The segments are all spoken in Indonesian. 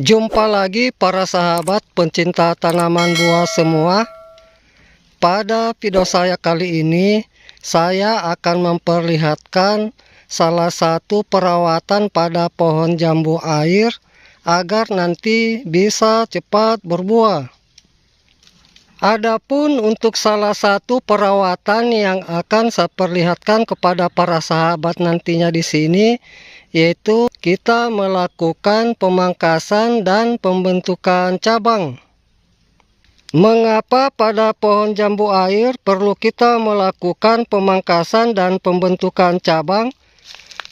Jumpa lagi para sahabat pencinta tanaman buah semua. Pada video saya kali ini, saya akan memperlihatkan salah satu perawatan pada pohon jambu air agar nanti bisa cepat berbuah. Adapun untuk salah satu perawatan yang akan saya perlihatkan kepada para sahabat nantinya di sini, yaitu kita melakukan pemangkasan dan pembentukan cabang. Mengapa pada pohon jambu air perlu kita melakukan pemangkasan dan pembentukan cabang?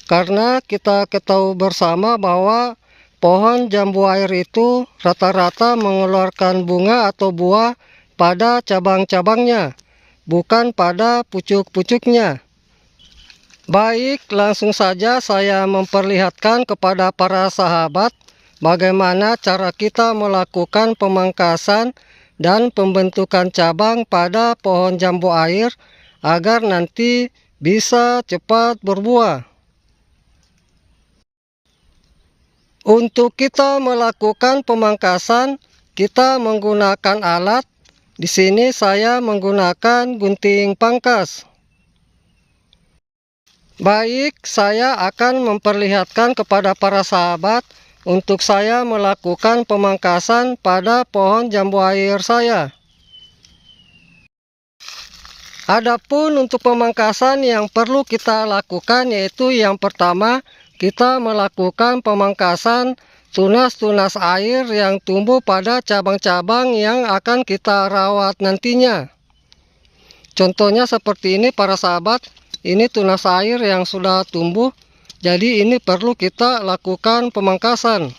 Karena kita ketahui bersama bahwa pohon jambu air itu rata-rata mengeluarkan bunga atau buah pada cabang-cabangnya, bukan pada pucuk-pucuknya. Baik, langsung saja saya memperlihatkan kepada para sahabat bagaimana cara kita melakukan pemangkasan dan pembentukan cabang pada pohon jambu air agar nanti bisa cepat berbuah. Untuk kita melakukan pemangkasan, kita menggunakan alat. Di sini saya menggunakan gunting pangkas. Baik, saya akan memperlihatkan kepada para sahabat untuk saya melakukan pemangkasan pada pohon jambu air saya. Adapun untuk pemangkasan yang perlu kita lakukan yaitu yang pertama, kita melakukan pemangkasan tunas-tunas air yang tumbuh pada cabang-cabang yang akan kita rawat nantinya. Contohnya seperti ini para sahabat, ini tunas air yang sudah tumbuh, jadi ini perlu kita lakukan pemangkasan.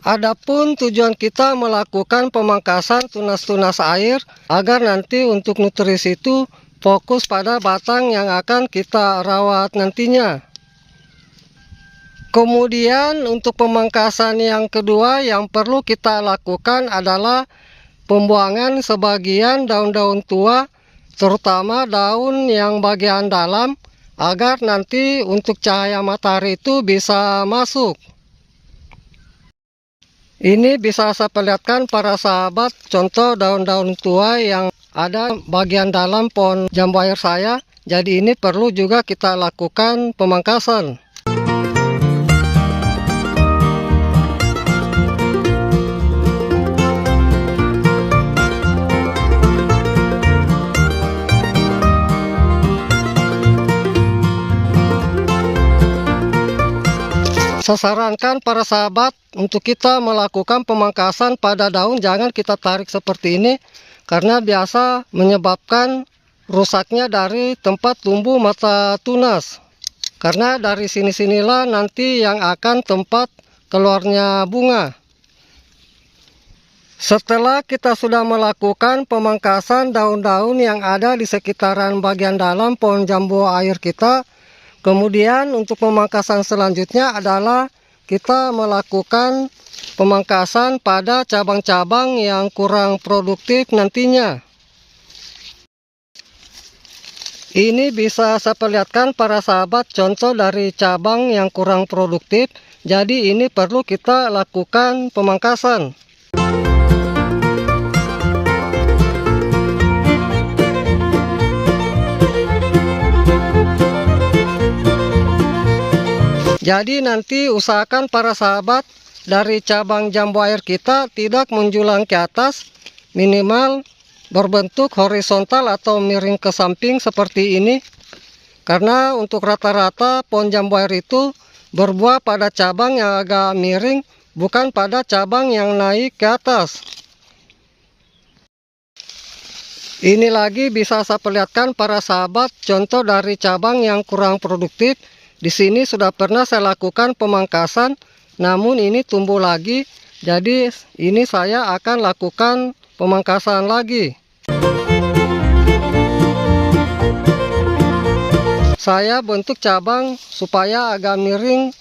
Adapun tujuan kita melakukan pemangkasan tunas-tunas air agar nanti untuk nutrisi itu fokus pada batang yang akan kita rawat nantinya. Kemudian untuk pemangkasan yang kedua yang perlu kita lakukan adalah pembuangan sebagian daun-daun tua, terutama daun yang bagian dalam, agar nanti untuk cahaya matahari itu bisa masuk. Ini bisa saya perlihatkan para sahabat contoh daun-daun tua yang ada bagian dalam pohon jambu air saya. Jadi ini perlu juga kita lakukan pemangkasan. Saya sarankan para sahabat untuk kita melakukan pemangkasan pada daun, jangan kita tarik seperti ini karena biasa menyebabkan rusaknya dari tempat tumbuh mata tunas. Karena dari sini-sinilah nanti yang akan tempat keluarnya bunga. Setelah kita sudah melakukan pemangkasan daun-daun yang ada di sekitaran bagian dalam pohon jambu air kita, kemudian untuk pemangkasan selanjutnya adalah kita melakukan pemangkasan pada cabang-cabang yang kurang produktif nantinya. Ini bisa saya perlihatkan para sahabat contoh dari cabang yang kurang produktif. Jadi ini perlu kita lakukan pemangkasan. Jadi nanti usahakan para sahabat dari cabang jambu air kita tidak menjulang ke atas, minimal berbentuk horizontal atau miring ke samping seperti ini. Karena untuk rata-rata pohon jambu air itu berbuah pada cabang yang agak miring, bukan pada cabang yang naik ke atas. Ini lagi bisa saya perlihatkan para sahabat contoh dari cabang yang kurang produktif. Di sini sudah pernah saya lakukan pemangkasan, namun ini tumbuh lagi. Jadi ini saya akan lakukan pemangkasan lagi. Saya bentuk cabang supaya agak miring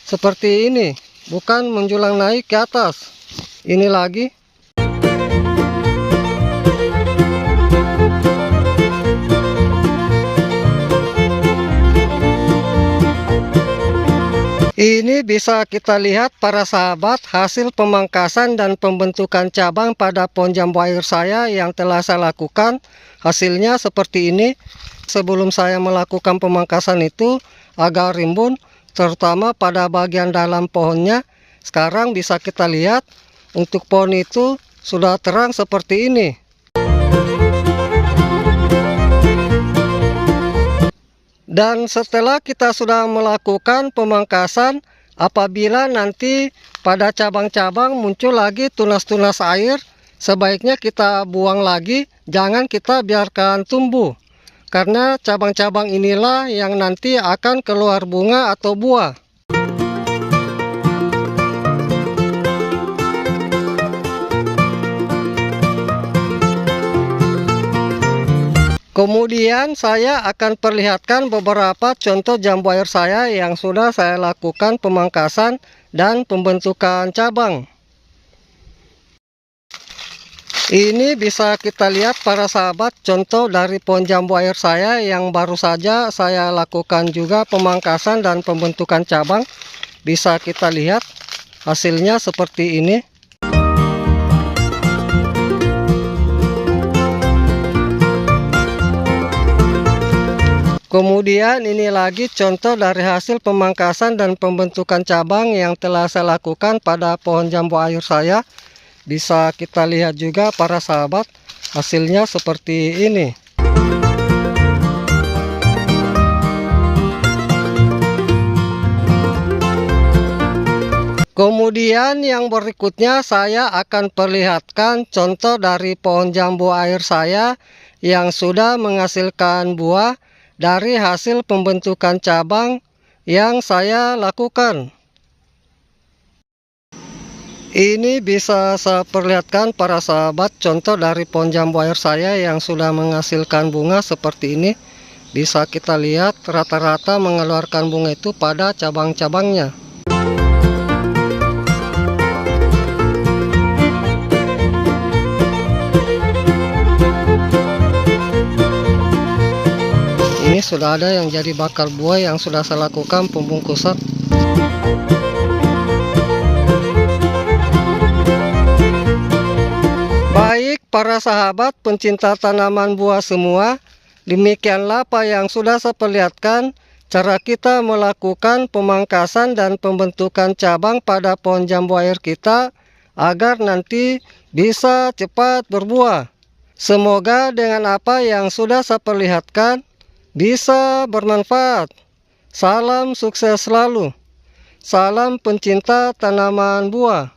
seperti ini. bukan menjulang naik ke atas. Ini lagi. Ini bisa kita lihat para sahabat, hasil pemangkasan dan pembentukan cabang pada pohon jambu air saya yang telah saya lakukan. Hasilnya seperti ini. Sebelum saya melakukan pemangkasan itu agak rimbun, terutama pada bagian dalam pohonnya. Sekarang bisa kita lihat untuk pohon itu sudah terang seperti ini. Dan setelah kita sudah melakukan pemangkasan, apabila nanti pada cabang-cabang muncul lagi tunas-tunas air, sebaiknya kita buang lagi, jangan kita biarkan tumbuh. Karena cabang-cabang inilah yang nanti akan keluar bunga atau buah. Kemudian saya akan perlihatkan beberapa contoh jambu air saya yang sudah saya lakukan pemangkasan dan pembentukan cabang. Ini bisa kita lihat para sahabat contoh dari pohon jambu air saya yang baru saja saya lakukan juga pemangkasan dan pembentukan cabang. Bisa kita lihat hasilnya seperti ini. Kemudian ini lagi contoh dari hasil pemangkasan dan pembentukan cabang yang telah saya lakukan pada pohon jambu air saya. Bisa kita lihat juga para sahabat, hasilnya seperti ini. Kemudian yang berikutnya saya akan perlihatkan contoh dari pohon jambu air saya yang sudah menghasilkan buah dari hasil pembentukan cabang yang saya lakukan. Ini bisa saya perlihatkan para sahabat contoh dari pohon jambu air saya yang sudah menghasilkan bunga seperti ini. Bisa kita lihat rata-rata mengeluarkan bunga itu pada cabang-cabangnya. Ini sudah ada yang jadi bakal buah yang sudah saya lakukan pembungkusan. Baik para sahabat pencinta tanaman buah semua, demikianlah apa yang sudah saya perlihatkan cara kita melakukan pemangkasan dan pembentukan cabang pada pohon jambu air kita agar nanti bisa cepat berbuah. Semoga dengan apa yang sudah saya perlihatkan bisa bermanfaat. Salam sukses selalu. Salam pencinta tanaman buah.